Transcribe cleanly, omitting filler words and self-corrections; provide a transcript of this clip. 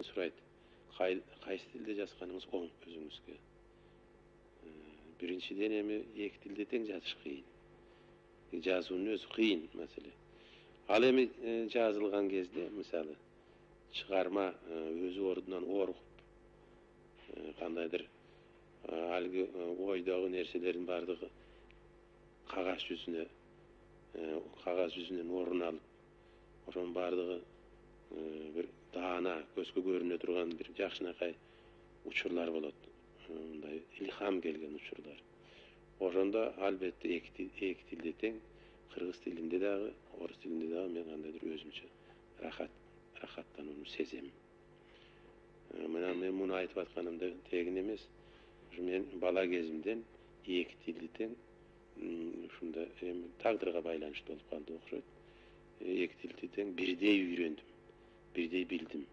менден сурайт. Кайсы тилде жазганыңыз оң өзүңүзгө? Биринчиден эми эки тилде тең жазыш кыйын. Жазуунун өзү кыйын маселе. Ал эми жазылган кезде, мисалы, чыгарма өзү ордунан оргуп, кандайдыр алгы ойдогу нерселердин бардыгы кагаз жүзүнөн орун алып, ошонун бардыгы бир даана, көзгө көрүнө турган бир жакшынакай учурлар болот. Мындай илхам келген учурлар. Ошондо албетте эки тилде тең, кыргыз тилинде дагы, орус тилинде дагы мен кандайдыр өзүмчө рахаттанууну сезем. Мына мен муну айтып атканымда тегин эмес. Мен бала кезимден эки тилди тең ушунда эми тагдырга байланыштуу болуп калды окшойт. Эки тилди тең бирдей үйрөндүм, бирдей билдим.